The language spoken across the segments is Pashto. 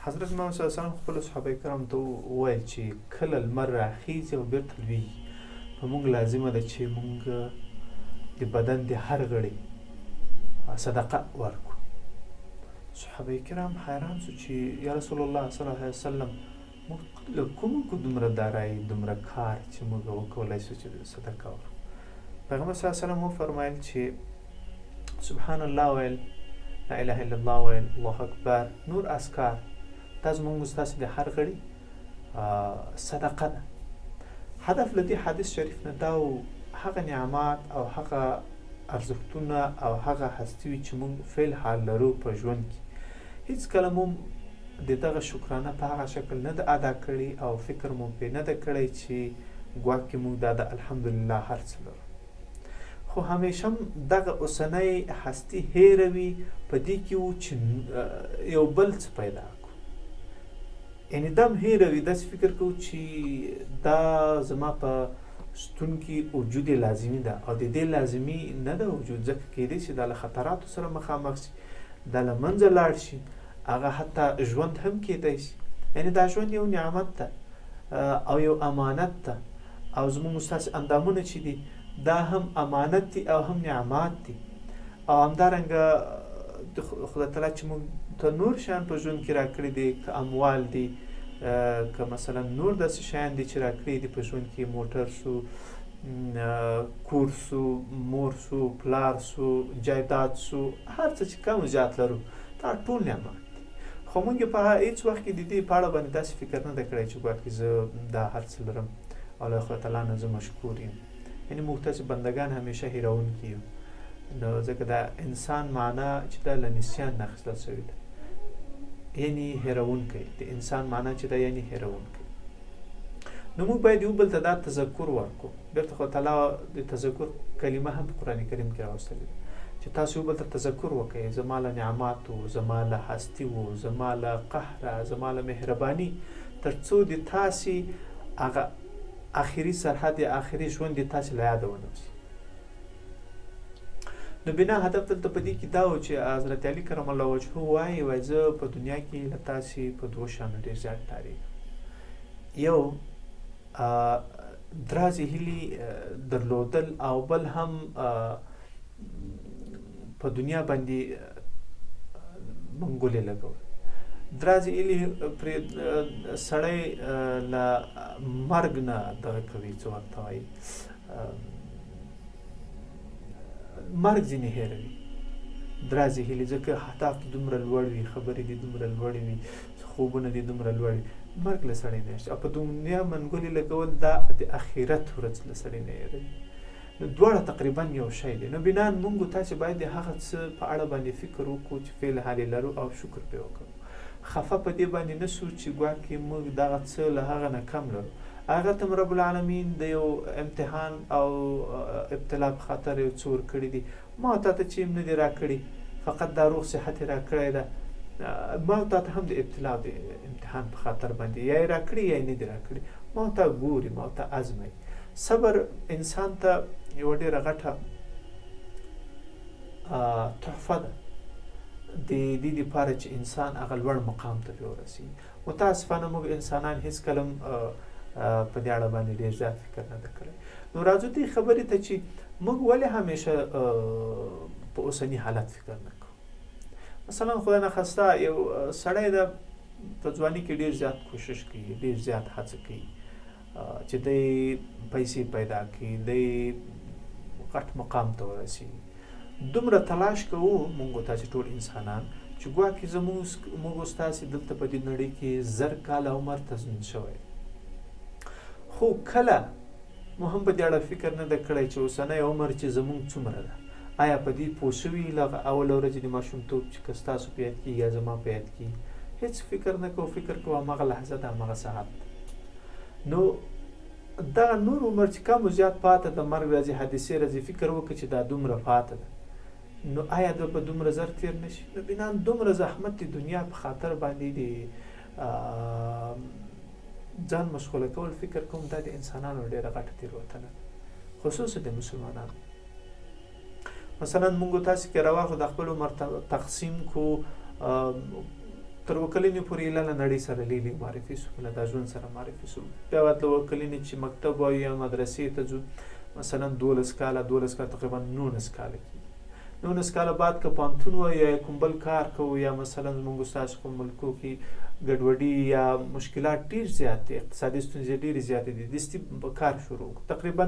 حضرت محمد صلی الله علیه وسلم خپلو صحابه کرامو ته وویل چې کله لمر راخیږي او بېرته لویږي په موږ لازمه ده چې موږ د بدن د هر غړي صدقه ورکړو. صحابه کرام حیران شو چې یا رسول الله صلی الله علیه وسلم موږ له کومو کو دومره دارایي دومره کار چې موږ وکولی شو چې صدقه ورکړو. پیغمبر صلی الله علیه وسلم وفرمایل چې سبحان الله ویل، لا اله الا الله ویل، الله اکبر، نور اذکار دا زموږ ستاسې د هر غړي صدقه ده. هدف له دې حدیث شریف نه دا و هغه نعمات او هغه ارزښتونه او هغه هستي وي چې موږ فعل حال لرو په ژوند کې، هیڅ کله مو د دغه شکرانه په هغه شکل نه ده ادا کړي او فکر مو پرې نه ده کړی چې ګواکې موږ دا د الحمدلله هر څه لرو. خو همیشه دغه اوسنۍ هستي هیروي په دې کې و چې یو بل څه پیدا کړو، یعنی دا هم هیروي، داسې فکر کوو چې دا زما په شتون کې وجود لازمي ده او د دې لازمي نه ده وجود، ځکه کېدای شي دا له خطراتو سره مخامخ شي، دا له منځه لاړ شي، هغه حتی ژوند هم کېدای شي. یعنی دا ژوند یو نعمت ده او یو امانت ده او زموږ ستاسې اندامونه چې دي دا هم امانت دي او هم نعمات دي. او همدارنګه خدای تعالی چې موږ ته نور شیان په ژوند کې راکړي دي، که اموال دي، که مثلا نور داسې شیان دي چې راکړي دي په ژوند کې، موټر سو، کور سو، مور سو، پلار سو، جایداد سو، هر څه چې کم زیات لرو دا ټول نعمت دي. خو موږ په هیڅ وخت کې د دې په اړه باندې داسې فکر نه ده کړی چې ګواکې زه دا هر څه لرم او له خدای تعالی نه زه مشکور یم. یعنی موږ تاسې بندګان همیشه هیروونکي یو، نو ځکه دا انسان معنا چې دا له نسیان نه اخیستل شوې ده، یعنی هیروونکی. د انسان معنا چې دا یعنی هیروونکی. نو موږ باید یو بل ته دا تذکر ورکړو. بیرته خدای تعالی د تذکر کلمه هم په قرآن کریم کې راوستلې ده چې تاسو یو بل ته تذکر وکړئ، زما له نعماتو، زما له هستي وو، زما له قهره، زما له مهرباني، تر څو د تاسې هغه آخري سرحد یا آخري ژوند د تاسې له یاده ونوځي. نو بنا هدف دلته په دې کې دا و چې حضرت علي کرم الله وجهه وایي زه په دنیا کې له تاسې په دوه شیانو ډېر زیات ډارېږم. یو درازې هیلې درلودل او بل هم په دنیا باندې منګولې لګول. درازې هیلې پرې سړی له مرګ نه دغه کوي، څه ورته وایي، مرګ ځینې هیروي درازې هیلې، ځکه اهداف دې دومره لوړ وي، خبرې دې دومره لوړې وي، خوبونه دې دومره لوړ وي، مرګ له سړی نه شي. او په دنیا منګولې لګول دا د آخرت ورځ له سړی نه هیروي. نو دواړه تقریبا یو شی دی. نو بنا موږ تاسې باید د هغه څه په اړه باندې فکر وکړو چې فعل حال لرو او شکر پرې وکړو. خفه په دې باندې نه سو چې ګواکې موږ دغه څه له هغه نه کم لرو. هغه ته رب العالمین د یو امتحان او ابتلا په خاطر یو څه ورکړي دي. ما تا ته چې نه دي راکړي، فقط دا روغ صحت یې راکړی ده. ما تا ته هم د ابتلا د امتحان په خاطر باندې یا یې راکړي یا یې نه دي راکړي. ما تا ګوري، ما تا ازمایي. صبر انسان ته یوه ډېره غټه تحفه ده د دې دپاره چې انسان هغه لوړ مقام ته پرې ورسېږي. متاسفانه موږ انسانان هېڅ کله هم په دې اړه باندې ډېر زیات فکر نه ده کړی. نو راځو دې خبرې ته چې موږ ولې همیشه په اوسني حالت فکر نه کوو. مثلا خدای نخواسته یو سړی ده په ځواني کې ډېر زیات کوشش کوي، ډېر زیات هڅه کوي چې دی پیسې پیدا کړي، دی غټ مقام ته ورسېږي. دومره تلاش کوو موږ تاسې ټول انسانان چې ګواکې موږ ستاسې دلته په دې نړۍ کې 1000 کاله عمر تضمین شوی، خو کله مو هم په دې اړه فکر نه ده کړی چې اوسنی عمر چې زموږ څومره ده. آیا په دې پوه شوي له اوله ورځې د ماشومتوب چې که ستاسو په یاد کېږي یا زما په یاد کېږي، هېڅ فکر نه کوو. فکر کوو هماغه لحظه ده، هماغه ساعت ده. نو دغه نور عمر چې کم و زیات پاته د مرګ راځي، حادثې راځي، فکر وکړه چې دا دومره پاته ده، نو آیا دا به دومره زر تیر نشي؟ نو بنا دومره زحمت د دنیا په خاطر باندې د ځان مشغوله کول فکر کوم دا د انسانانو ډېره غټه تېروتنه، خصوصا د مسلمانانو. مثلا موږ تاسې که راواخلو د خپل عمر تقسیم کو، تر اوه کلنې پورې یې له نړۍ سره لیلې معرفي شو، له دا ژوند سره معرفي شو. بیا ورته اوه کلنې چې مکتب وایو یا مدرسې ته ځو، مثلا 12 کاله تقریبا 19 کاله کېږي. 19 کاله بعد که پوهنتون وایو یا کوم بل کار کوو، یا مثلا زموږ ستاسو کوم ملکو کې ګډوډي یا مشکلات ډېر زیات دي، اقتصادي ستونزې ډېرې زیاتې دي، دستي کار شروع تقریبا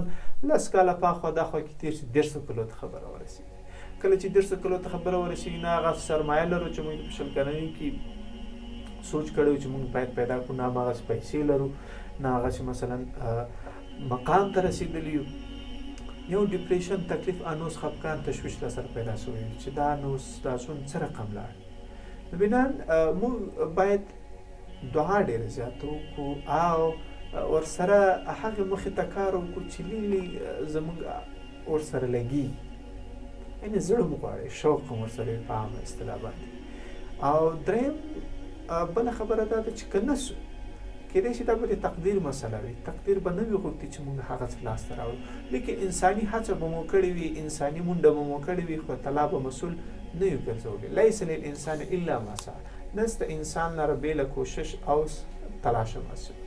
10 کاله پاخوا داخوا کې تېر شي 150 کلو ته خبره ورسېږي. کله چې 150 کلو ته خبره ورسېږي نه هغه سرمایه لرو چې موږ په 20 کلنۍ کې سوچ کړی چې موږ باید پیدا کړو، نه هماغسې پیسې لرو، نه هغسې مثلا مقام ته رسېدلي یو. یو ډیپریشن، تکلیف، انوس، خفګان، تشویش را سره پیدا شوی چې دا نوس دا ژوند څه رقم لاړ. نو بنا موږ باید دعا ډېره زیاته وکړو او ورسره هغې مخې ته کار وکړو چې لیلې زموږ ورسره لګېږي، یعنې زړه مو غواړي، شوق هم ورسره وي په عامه اصطلاح باندې. او دریم بله خبره دا ده چې که نه سو، کېدای شي دا به د تقدیر مسله وي، تقدیر به نه وي غوښتي چې موږ هغه څه لاسته راوړو، لیکن انساني هڅه به مو کړې وي، انساني منډه به مو کړې وي، خو تعالی به مسؤل نه یو ګرځولی. لیس للانسان الا ما سعی، نسته انسان لره بېله کوشش او تلاش مسؤل.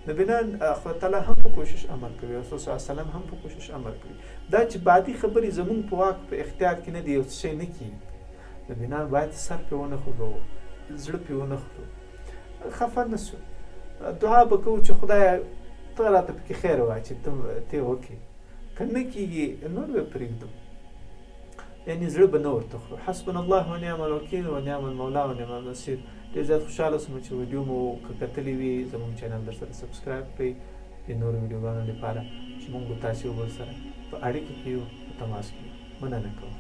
نو بنا خو تعالی هم په کوشش امر کوي، رسول صلی الله علیه وسلم هم په کوشش امر کوي. دا چې بعدي خبرې زموږ په واک په اختیار کې نه دي، یو څه شی نه کېږي، نو بنا باید سر پرې ونه خورو، زړه پرې ونه خورو، خفه نه سو، دعا به کوو چې خدایه ته راته پکې خیر واچې، ته وکړې، که نه کېږي نور به پرېږدو، یعنې زړه به نه ورته خورو. حسبنا الله ونعم الوکیل ونعم المولا ونعم النصیر. ډېر زیات خوشحاله شوم چې ویډیو مو که کتلې وي زموږ چینل درسره سبسکرایب کړئ د نورو ویډیوګانو لپاره چې موږ تاسې ورسره په اړیکه کې یو، په تماس کې یو. مننه کوم.